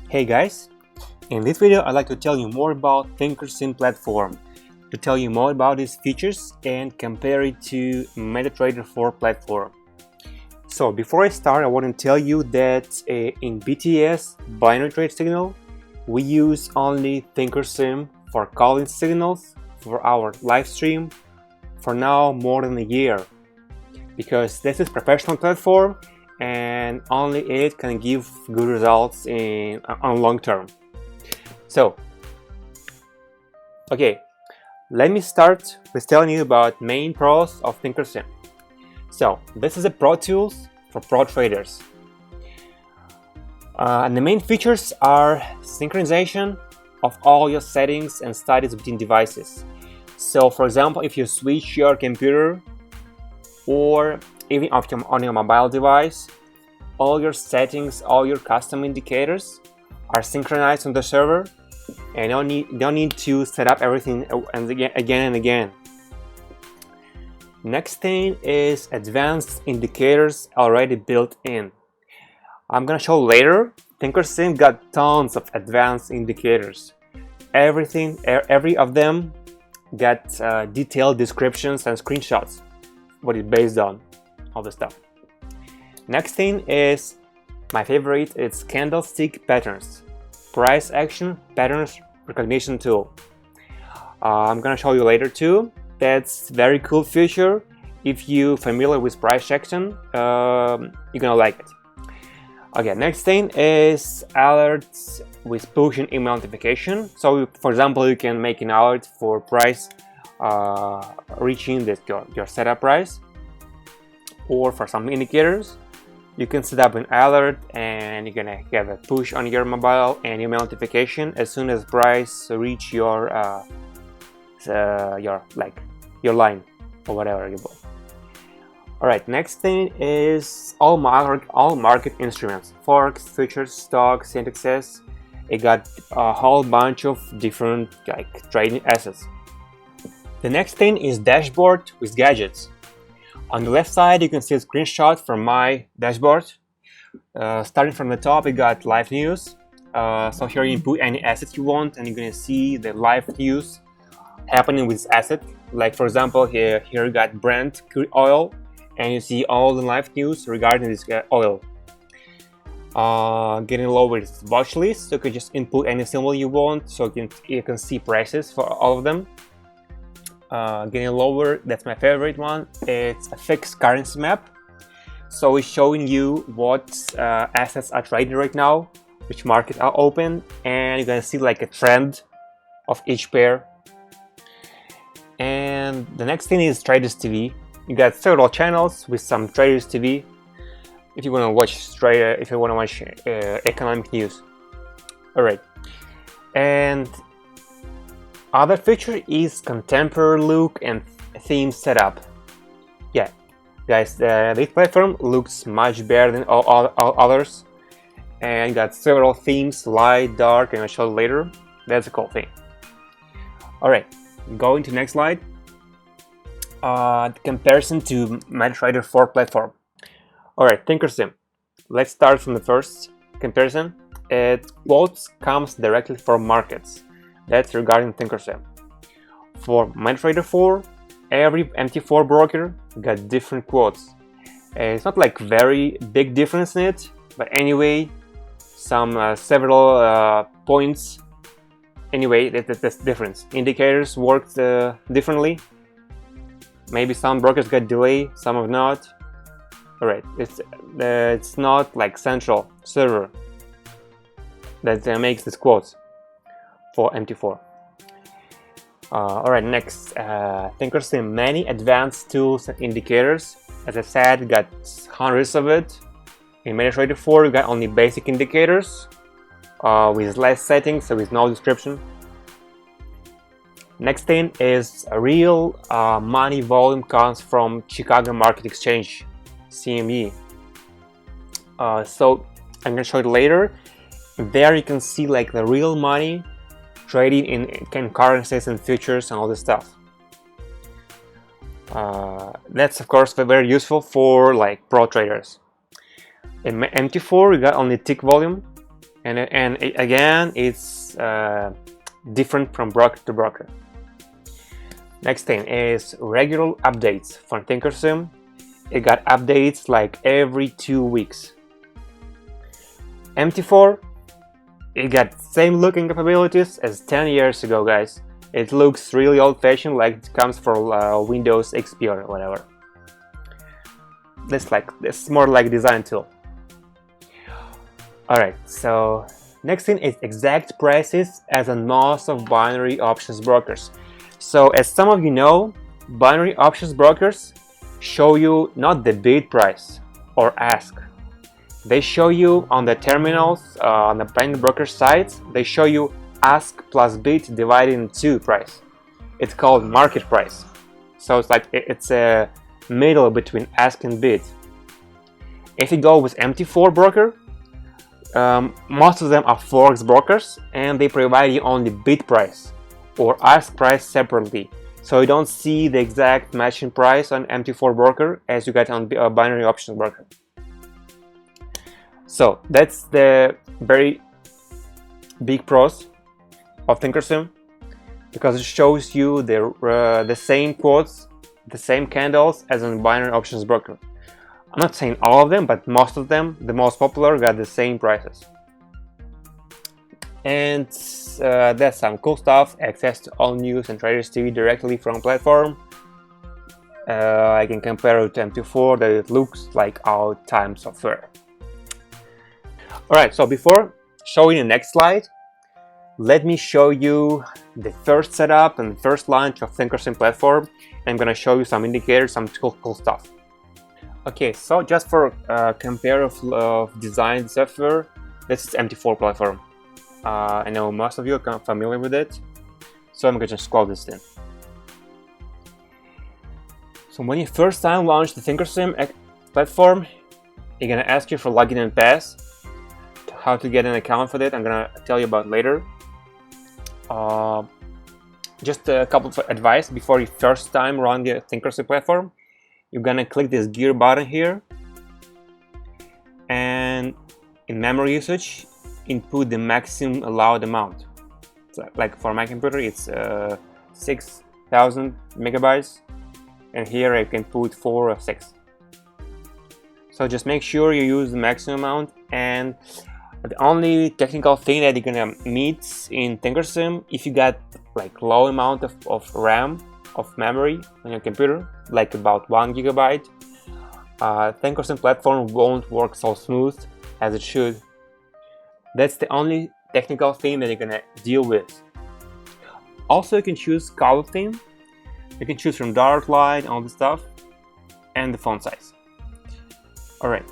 Hey guys, in this video I'd like to tell you more about Thinkorswim platform, to tell you more about its features and compare it to MetaTrader 4 platform. So before I start, I want to tell you that in BTS binary trade signal we use only Thinkorswim for calling signals for our live stream for now more than a year, because this is professional platform and only it can give good results on long term. So okay, let me start with telling you about main pros of Thinkorswim. So this is a pro tools for pro traders, and the main features are synchronization of all your settings and studies between devices. So for example, if you switch your computer or even on your mobile device, all your settings, all your custom indicators are synchronized on the server, and you don't need to set up everything again and again. Next thing is advanced indicators already built in. I'm gonna show later. Thinkorswim got tons of advanced indicators. Every of them got detailed descriptions and screenshots, what it's based on, all the stuff. Next thing is my favorite, it's candlestick patterns, price action patterns recognition tool. I'm gonna show you later too. That's very cool feature. If you're familiar with price action, you're gonna like it. Okay, next thing is alerts with push and email notification. So for example, you can make an alert for price reaching your setup price, or for some indicators you can set up an alert and you're gonna have a push on your mobile and email notification as soon as price reach your line or whatever you bought. All right, next thing is all market instruments, forex, futures, stocks, indexes. It got a whole bunch of different trading assets. The next thing is dashboard with gadgets. On the left side, you can see a screenshot from my dashboard. Starting from the top, we got live news. So here you input any assets you want, and you're gonna see the live news happening with this asset. Like for example, here you got Brent crude oil, and you see all the live news regarding this oil. Getting lower is watch list, so you can just input any symbol you want, so you can see prices for all of them. Getting lower, that's my favorite one. It's a fixed currency map, so it's showing you what assets are trading right now, which markets are open, and you're gonna see like a trend of each pair. And the next thing is Traders TV. You got several channels with some Traders TV if you want to watch economic news. All right, and other feature is contemporary look and theme setup. Yeah, guys, this platform looks much better than all others, and got several themes, light, dark, and I'll show later. That's a cool thing. All right, going to next slide. The comparison to MetaTrader 4 platform. All right, Thinkorswim. Let's start from the first comparison. Quotes comes directly from markets. That's regarding Thinkorswim. For MetaTrader 4, every MT4 broker got different quotes. It's not like very big difference in it, but anyway, several points. Anyway, that's difference. Indicators worked differently. Maybe some brokers got delay, some have not. All right, it's not like central server that makes these quotes for MT4. All right, next, Thinkorswim many advanced tools and indicators. As I said, got hundreds of it. In MetaTrader 4, you got only basic indicators with less settings, so with no description. Next thing is a real money volume comes from Chicago Market Exchange, CME. So I'm gonna show it later. There you can see like the real money trading in currencies and futures and all this stuff. That's of course very useful for like pro traders. In MT4 we got only tick volume, again, it's different from broker to broker. Next thing is regular updates from Thinkorswim. It got updates like every 2 weeks. MT4, it got same looking capabilities as 10 years ago, guys. It looks really old-fashioned, like it comes from Windows XP or whatever. This is more like design tool. Alright, so next thing is exact prices as on most of binary options brokers. So as some of you know, binary options brokers show you not the bid price or ask. They show you on the terminals, on the binary broker sites, they show you ask plus bid divided into 2 price. It's called market price. So it's like it's a middle between ask and bid. If you go with MT4 broker, most of them are forex brokers and they provide you only bid price or ask price separately. So you don't see the exact matching price on MT4 broker as you get on binary options broker. So that's the very big pros of Thinkorswim, because it shows you the same quotes, the same candles as on binary options broker. I'm not saying all of them, but most of them, the most popular, got the same prices. And that's some cool stuff. Access to all news and traders TV directly from Platfrom. I can compare it to MT4, that it looks like our time software. Alright, so before showing the next slide, let me show you the first setup and the first launch of Thinkorswim platform. I'm gonna show you some indicators, some cool stuff. Okay, so just for compare of design software, this is MT4 platform. I know most of you are familiar with it, so I'm gonna just close this in. So when you first time launch the Thinkorswim platform, you're gonna ask you for login and pass. How to get an account for that, I'm gonna tell you about later. Just a couple of advice before you first time run the Thinkorswim platform. You're gonna click this gear button here, and in memory usage, input the maximum allowed amount. So like for my computer, it's 6,000 megabytes, and here I can put 4 or 6. So just make sure you use the maximum amount. And the only technical thing that you're gonna meet in Thinkorswim, if you got like low amount of RAM, of memory on your computer, like about 1 gigabyte, Thinkorswim platform won't work so smooth as it should. That's the only technical thing that you're gonna deal with. Also, you can choose color theme. You can choose from dark, light, all the stuff, and the font size. Alright.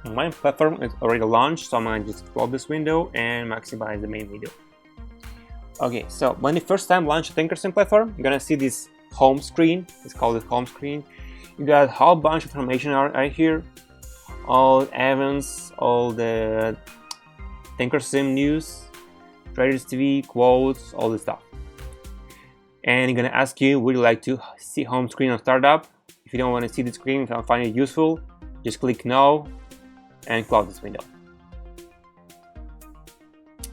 My platform is already launched, so I'm gonna just close this window and maximize the main window. Okay, so when you first time launch Thinkorswim platform, you're gonna see this home screen. It's called the home screen. You got a whole bunch of information right here. All events, all the Thinkorswim news, traders TV, quotes, all this stuff. And you're gonna ask you, would you like to see home screen on startup? If you don't want to see the screen, if you don't find it useful, just click no and close this window.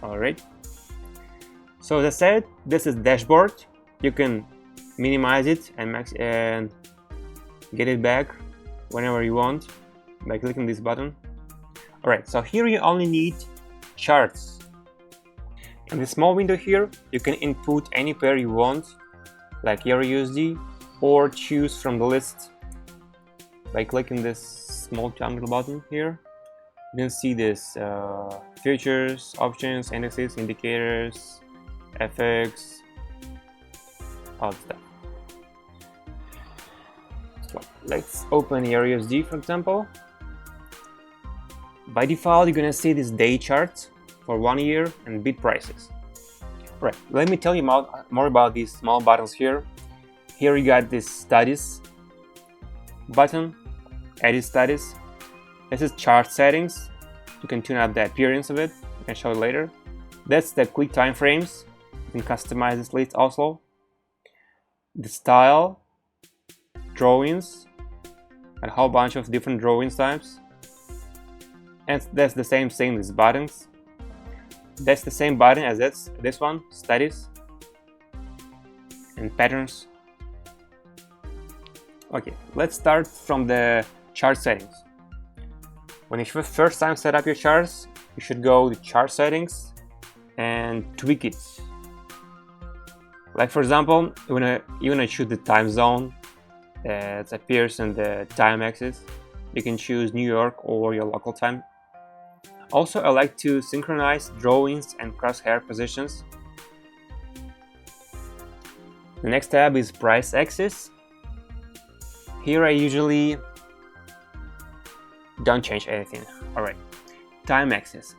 Alright. So as I said, this is dashboard. You can minimize it and get it back whenever you want by clicking this button. Alright, so here you only need charts. In this small window here, you can input any pair you want, like EURUSD, or choose from the list by clicking this small triangle button here. You can see this futures, options, indices, indicators, FX, all that stuff. So let's open EURUSD, for example. By default, you're gonna see this day chart for 1 year and bid prices. Right, let me tell you more about these small buttons here. Here you got this studies button, edit studies. This is chart settings. You can tune up the appearance of it. I can show you later. That's the quick time frames. You can customize this list also. The style, drawings, and a whole bunch of different drawings types. And that's the same thing with buttons. That's the same button as this one, studies and patterns. Okay, let's start from the chart settings. When you first time set up your charts, you should go to chart settings and tweak it. Like for example, you wanna choose the time zone that appears in the time axis. You can choose New York or your local time. Also, I like to synchronize drawings and crosshair positions. The next tab is price axis. Here I usually don't change anything. Alright, time axis.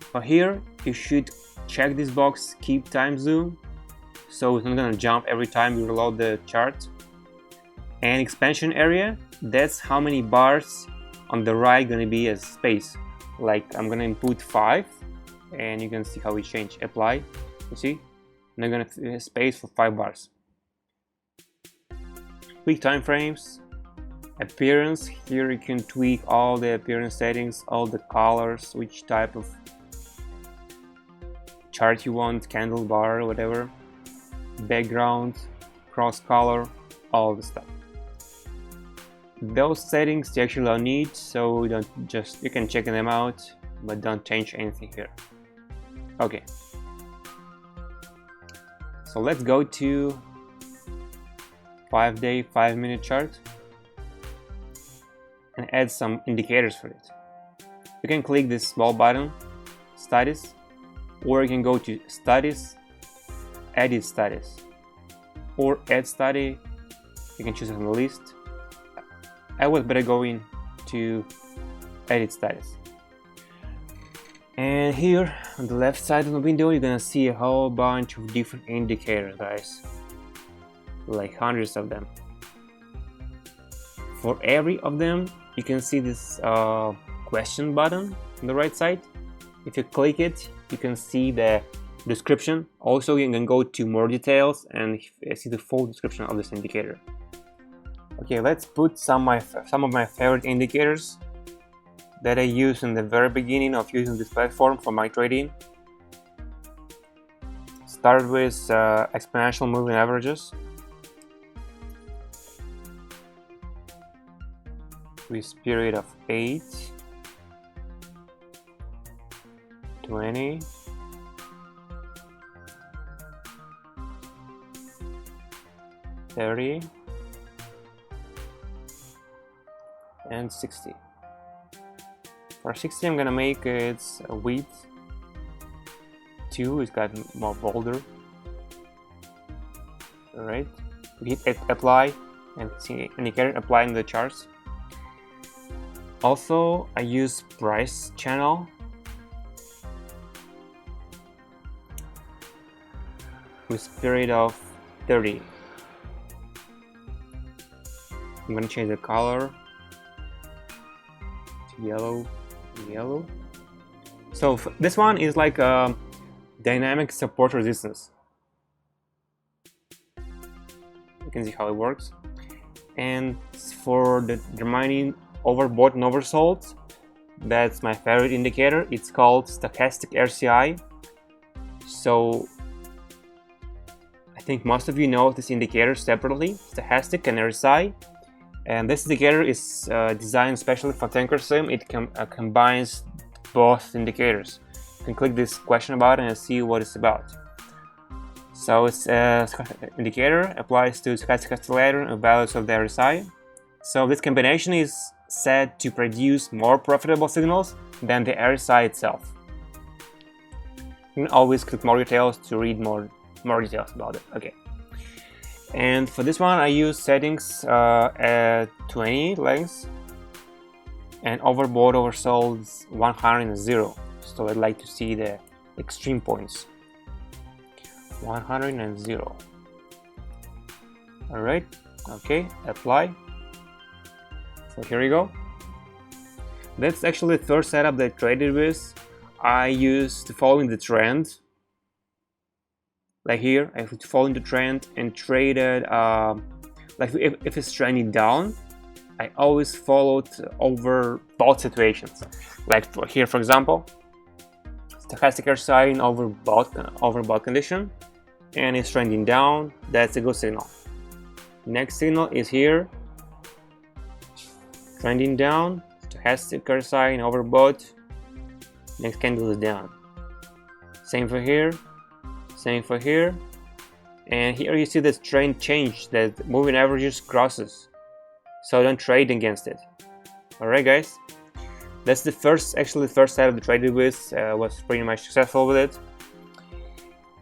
For here, you should check this box, keep time zoom, so it's not gonna jump every time you reload the chart. And expansion area, that's how many bars on the right gonna be as space. Like I'm gonna input 5, and you can see how it changed. Apply, you see? And I'm gonna space for 5 bars. Tweak time frames. Appearance, here you can tweak all the appearance settings, all the colors, which type of chart you want, candle bar, whatever, background, cross color, all the stuff. Those settings you actually don't need, so you can check them out, but don't change anything here. Okay, so let's go to 5-day, 5-minute chart and add some indicators for it. You can click this small button, studies, or you can go to studies, edit studies, or add study. You can choose it from the list. I would better go in to edit studies. And here on the left side of the window, you're gonna see a whole bunch of different indicators, guys, like hundreds of them. For every of them, you can see this question button on the right side. If you click it, you can see the description. Also, you can go to more details and see the full description of this indicator. Okay, let's put some of my favorite indicators that I use in the very beginning of using this platform for my trading. Start with exponential moving averages. With period of 8, 20, 30, and 60. For 60, I'm gonna make its width 2. It's got more bolder. Alright, we hit apply and see indicator applying the charts. Also, I use price channel with period of 30. I'm gonna change the color to yellow. So this one is like a dynamic support resistance. You can see how it works. And for the remaining overbought and oversold, that's my favorite indicator. It's called stochastic RCI. So I think most of you know this indicator separately, stochastic and RSI. And this indicator is designed especially for Thinkorswim. It combines both indicators. You can click this question button and see what it's about. So it's indicator applies to stochastic oscillator and values of the RSI. So this combination is said to produce more profitable signals than the RSI itself. You can always click more details to read more details about it. Okay. And for this one, I use settings at 20 lengths and overbought, oversold 100 and 0. So I'd like to see the extreme points. 100 and 0. All right. Okay. Apply. So here we go. That's actually the first setup that I traded with. I used following the trend. Like here, I would follow the trend and traded like if it's trending down, I always followed over both situations. Like here, for example, stochastic RSI over bought condition, and it's trending down. That's a good signal. Next signal is here, trending down, stochastic RSI in overbought. Next candle is down. Same for here, same for here, and here you see this trend change that moving averages crosses. So don't trade against it. Alright guys, that's the first setup I traded with, was pretty much successful with it.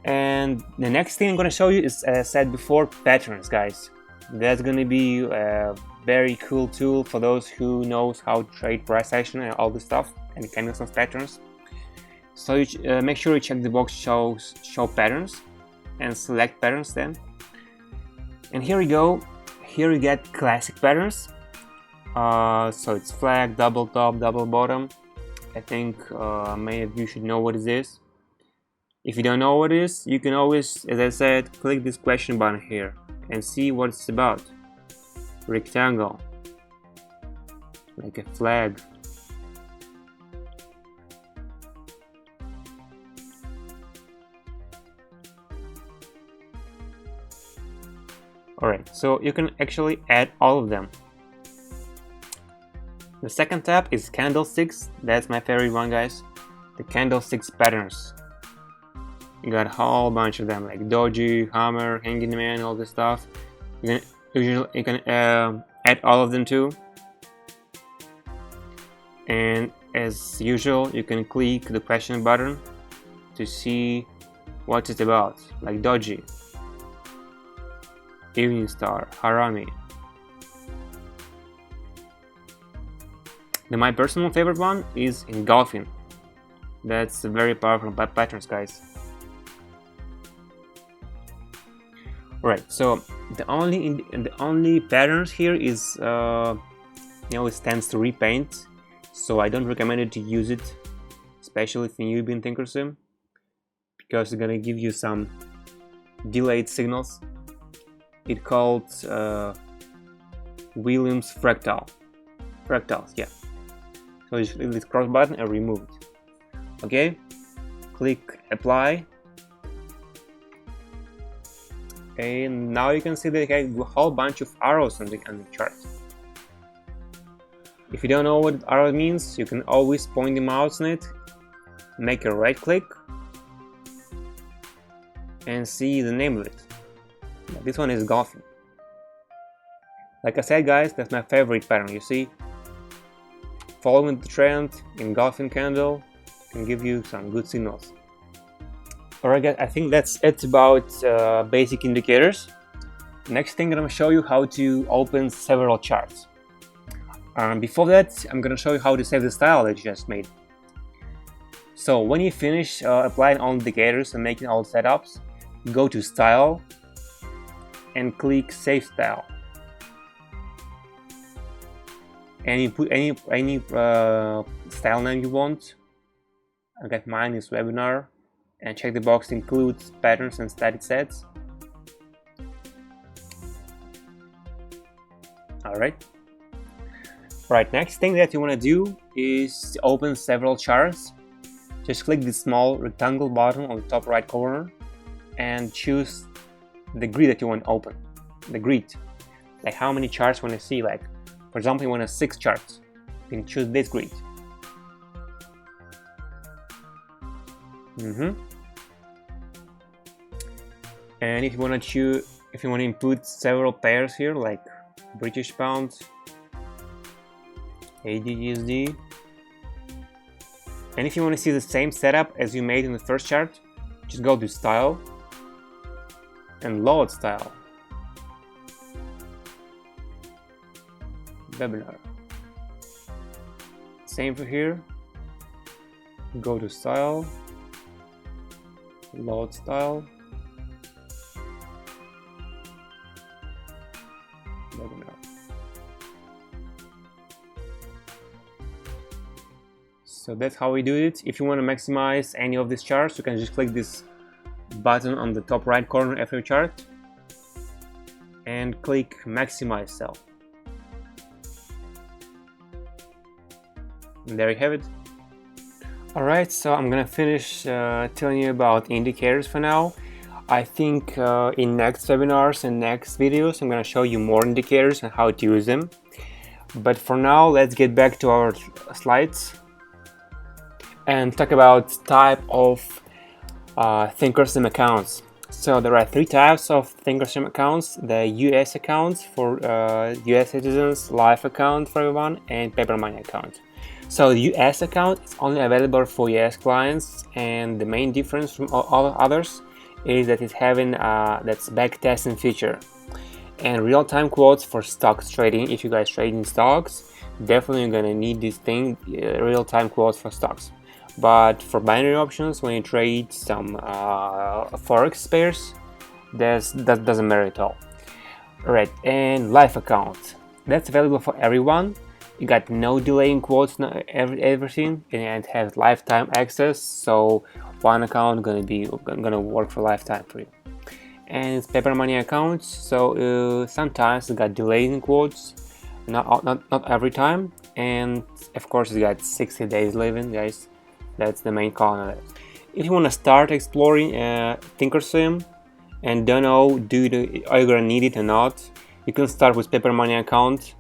And the next thing I'm going to show you is, as I said before, patterns, guys. That's going to be a very cool tool for those who knows how to trade price action and all this stuff, and candlestick patterns. So you make sure you check the box show patterns and select patterns then. And here we go. Here you get classic patterns. So it's flag, double top, double bottom. I think many of you should know what it is. If you don't know what it is, you can always, as I said, click this question button here and see what it's about. Rectangle, like a flag. Alright, so you can actually add all of them. The second tab is candlesticks. That's my favorite one, guys. The candlesticks patterns. You got a whole bunch of them, like doji, hammer, hanging man, all this stuff. You can add all of them too. And as usual, you can click the question button to see what it's about, like doji, evening star, harami. My personal favorite one is engulfing. That's a very powerful patterns, guys. Right, so the only patterns here is it tends to repaint, so I don't recommend it to use it, especially if you've been Thinkorswim, because it's gonna give you some delayed signals. It's called Williams fractals, yeah. So you click this cross button and remove it. Okay, click apply, and now you can see that you have a whole bunch of arrows on the chart. If you don't know what arrow means, you can always point the mouse on it, make a right click, and see the name of it. This one is golfing. Like I said, guys, that's my favorite pattern. You see, following the trend in golfing candle can give you some good signals. Alright guys, I think that's it about basic indicators. Next thing I'm going to show you how to open several charts. Before that, I'm going to show you how to save the style that you just made. So when you finish applying all indicators and making all setups, go to Style and click Save Style. And you put any style name you want. I got mine is Webinar, and check the box includes patterns and static sets. Alright. Right, next thing that you want to do is to open several charts. Just click the small rectangle button on the top right corner and choose the grid that you want to open. The grid, like how many charts you want to see. Like, for example, you want 6 charts. You can choose this grid. And if you want to input several pairs here, like British pound, AUD, and if you want to see the same setup as you made in the first chart, just go to Style and Load Style, Webinar. Same for here, go to Style, Load Style, Webinar. So that's how we do it. If you want to maximize any of these charts, you can just click this button on the top right corner of your chart and click Maximize Cell. And there you have it. Alright, so I'm gonna finish telling you about indicators for now. I think in next webinars and next videos I'm gonna show you more indicators and how to use them. But for now, let's get back to our slides and talk about type of Thinkorswim accounts. So there are 3 types of Thinkorswim accounts: the US accounts for US citizens, live account for everyone, and paper money account. So the US account is only available for US clients, and the main difference from all others is that it's having that's backtesting feature and real-time quotes for stocks trading. If you guys trade in stocks, definitely gonna need this thing, real-time quotes for stocks. But for binary options, when you trade some forex pairs, that doesn't matter at all. Alright, and live account, that's available for everyone. You got no delay in quotes, everything, and it has lifetime access. So one account gonna work for lifetime for you. And it's paper money accounts, so sometimes it got delays in quotes, not every time, and of course it got 60 days living, guys. That's the main con of it. If you want to start exploring Thinkorswim and don't know are you gonna need it or not, you can start with paper money account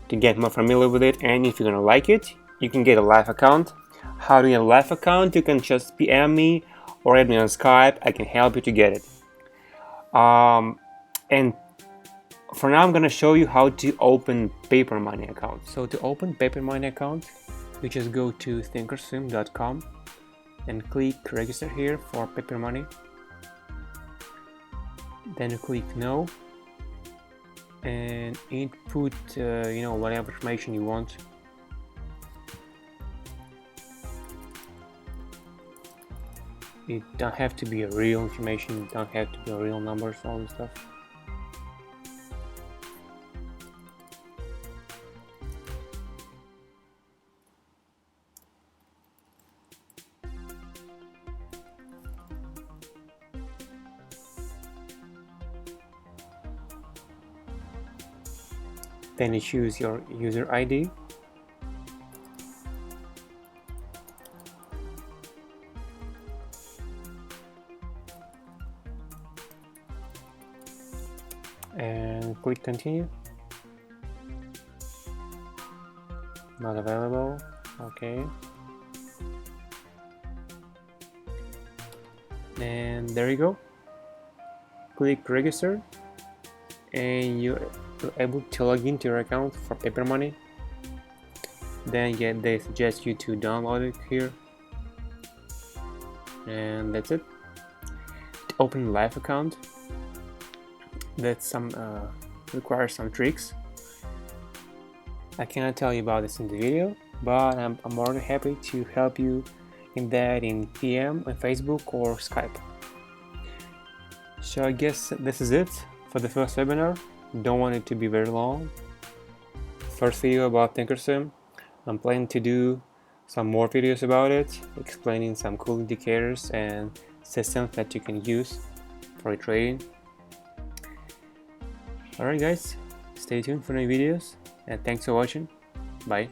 to get more familiar with it, and if you're gonna like it, you can get a live account. How to get a live account? You can just PM me or add me on Skype. I can help you to get it. And for now, I'm gonna show you how to open paper money account. So to open paper money account, you just go to thinkorswim.com and click register here for paper money. Then you click no and input whatever information you want. It don't have to be a real information, it don't have to be a real numbers, all this stuff. Then you choose your user ID. And click continue. Not available. Okay. And there you go. Click register and you're able to log into your account for paper money. Then they suggest you to download it here, and that's it. To open live account, that's requires some tricks. I cannot tell you about this in the video, but I'm more than happy to help you in that in PM on Facebook or Skype. So I guess this is it for the first webinar. Don't want it to be very long. First video about Thinkorswim. I'm planning to do some more videos about it, explaining some cool indicators and systems that you can use for trading. Alright guys, stay tuned for new videos and thanks for watching. Bye.